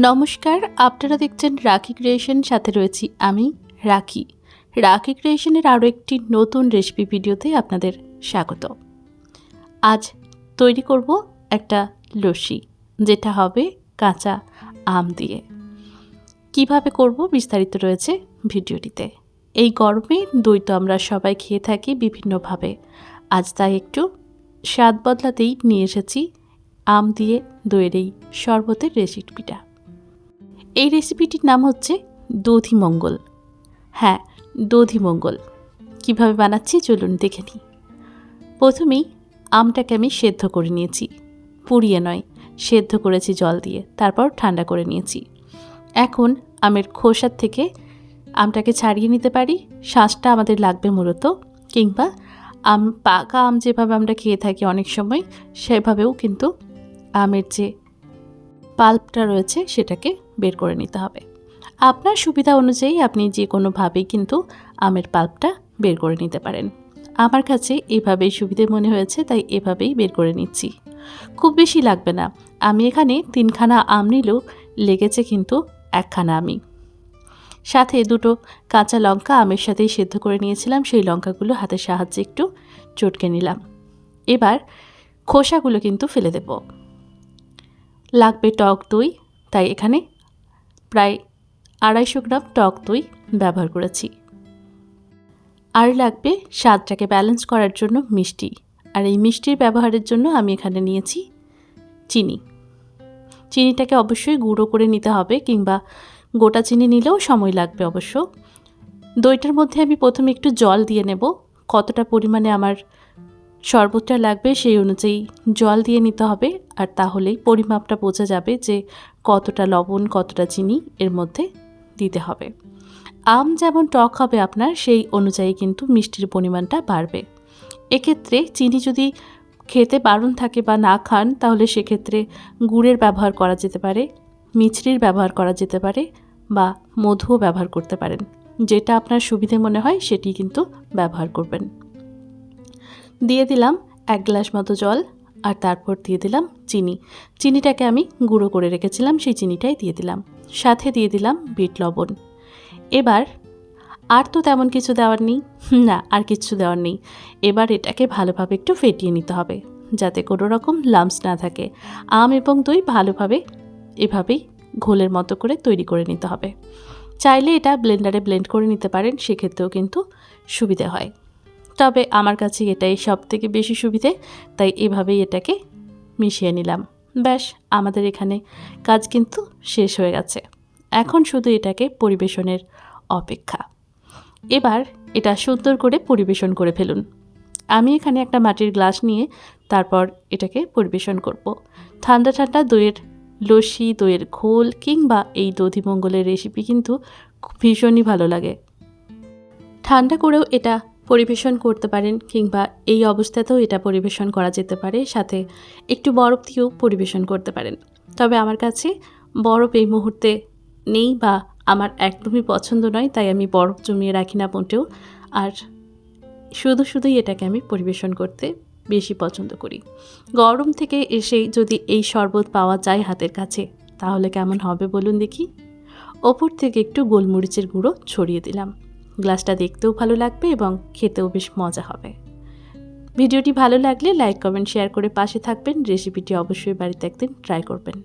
নমস্কার, আপনারা দেখছেন রাখি ক্রিয়েশন, সাথে রয়েছি আমি রাখি। রাখি ক্রিয়েশনের আরও একটি নতুন রেসিপি ভিডিওতে আপনাদের স্বাগত। আজ তৈরি করব একটা লস্যি, যেটা হবে কাঁচা আম দিয়ে। কিভাবে করব বিস্তারিত রয়েছে ভিডিওটিতে। এই গরমে দই তো আমরা সবাই খেয়ে থাকি বিভিন্নভাবে, আজ তাই একটু স্বাদ বদলাতেই নিয়ে এসেছি আম দিয়ে দইয়ের এই শরবতের রেসিপিটা। এই রেসিপিটির নাম হচ্ছে দধিমঙ্গল। হ্যাঁ, দধিমঙ্গল। কীভাবে বানাচ্ছি চলুন দেখে নিই। প্রথমেই আমটাকে আমি সেদ্ধ করে নিয়েছি, পুড়িয়ে নয়, সেদ্ধ করেছি জল দিয়ে, তারপর ঠান্ডা করে নিয়েছি। এখন আমের খোসার থেকে আমটাকে ছাড়িয়ে নিতে পারি, শাঁসটা আমাদের লাগবে মূলত, কিংবা পাকা আম যেভাবে আমরা খেয়ে থাকি অনেক সময়, সেভাবেও কিন্তু আমের যে পাল্পটা রয়েছে সেটাকে বের করে নিতে হবে। আপনার সুবিধা অনুযায়ী আপনি যে কোনোভাবেই কিন্তু আমের পাল্পটা বের করে নিতে পারেন। আমার কাছে এভাবেই সুবিধে মনে হয়েছে, তাই এভাবেই বের করে নিচ্ছি। খুব বেশি লাগবে না। আমি এখানে 3খানা আম নিলেও লেগেছে কিন্তু 1খানা আমি। সাথে 2টো কাঁচা লঙ্কা আমের সাথেই সেদ্ধ করে নিয়েছিলাম, সেই লঙ্কাগুলো হাতের সাহায্যে একটু চটকে নিলাম। এবার খোসাগুলো কিন্তু ফেলে দেব। লাগবে টক দই, তাই এখানে প্রায় 250 গ্রাম টক দই ব্যবহার করেছি। আর লাগবে স্বাদটাকে ব্যালেন্স করার জন্য মিষ্টি, আর এই মিষ্টির ব্যবহারের জন্য আমি এখানে নিয়েছি চিনি। চিনিটাকে অবশ্যই গুঁড়ো করে নিতে হবে, কিংবা গোটা চিনি নিলেও সময় লাগবে অবশ্য। দইটার মধ্যে আমি প্রথমে একটু জল দিয়ে নেব। কতটা পরিমাণে আমার শরবতটা লাগবে সেই অনুযায়ী জল দিয়ে নিতে হবে, আর তাহলেই পরিমাপটা বোঝা যাবে যে কতটা লবণ কতটা চিনি এর মধ্যে দিতে হবে। আম যেমন টক হবে আপনার, সেই অনুযায়ী কিন্তু মিষ্টির পরিমাণটা বাড়বে। এক্ষেত্রে চিনি যদি খেতে বারণ থাকে বা না খান, তাহলে সেক্ষেত্রে গুড়ের ব্যবহার করা যেতে পারে, মিছরির ব্যবহার করা যেতে পারে, বা মধুও ব্যবহার করতে পারেন। যেটা আপনার সুবিধে মনে হয় সেটি কিন্তু ব্যবহার করবেন। দিয়ে দিলাম 1 গ্লাস মতো জল, আর তারপর দিয়ে দিলাম চিনি। চিনিটাকে আমি গুঁড়ো করে রেখেছিলাম, সেই চিনিটাই দিয়ে দিলাম। সাথে দিয়ে দিলাম বিট লবণ। এবার আর তো তেমন কিছু দেওয়ার নেই, না আর কিছু দেওয়ার নেই। এবার এটাকে ভালোভাবে একটু ফেটিয়ে নিতে হবে, যাতে কোনো রকম লাম্পস না থাকে। আম এবং দই ভালোভাবে এভাবেই ঘোলের মতো করে তৈরি করে নিতে হবে। চাইলে এটা ব্লেন্ডারে ব্লেন্ড করে নিতে পারেন, সেক্ষেত্রেও কিন্তু সুবিধে হয়। তবে আমার কাছে এটাই সবথেকে বেশি সুবিধে, তাই এভাবেই এটাকে মিশিয়ে নিলাম। ব্যাস, আমাদের এখানে কাজ কিন্তু শেষ হয়ে গেছে। এখন শুধু এটাকে পরিবেশনের অপেক্ষা। এবার এটা সুন্দর করে পরিবেশন করে ফেলুন। আমি এখানে একটা মাটির গ্লাস নিয়ে তারপর এটাকে পরিবেশন করব। ঠান্ডা ঠান্ডা দইয়ের লস্যি, দইয়ের ঘোল কিংবা এই দধিমঙ্গলের রেসিপি কিন্তু ভীষণই ভালো লাগে। ঠান্ডা করেও এটা পরিবেশন করতে পারেন, কিংবা এই অবস্থাতেও এটা পরিবেশন করা যেতে পারে। সাথে একটু বরফ দিয়েও পরিবেশন করতে পারেন। তবে আমার কাছে বরফ এই মুহূর্তে নেই, বা আমার একদমই পছন্দ নয়, তাই আমি বরফ জমিয়ে রাখি না মোটেও। আর শুধুই এটাকে আমি পরিবেশন করতে বেশি পছন্দ করি। গরম থেকে এসেই যদি এই শরবত পাওয়া যায় হাতের কাছে, তাহলে কেমন হবে বলুন দেখি। ওপর থেকে একটু গোলমরিচের গুঁড়ো ছড়িয়ে দিলাম। গ্লাসটা দেখতেও ভালো লাগবে এবং খেতেও বেশ মজা হবে। ভিডিওটি ভালো লাগলে লাইক, কমেন্ট, শেয়ার করে পাশে থাকবেন। রেসিপিটি অবশ্যই বাড়িতে একদিন ট্রাই করবেন।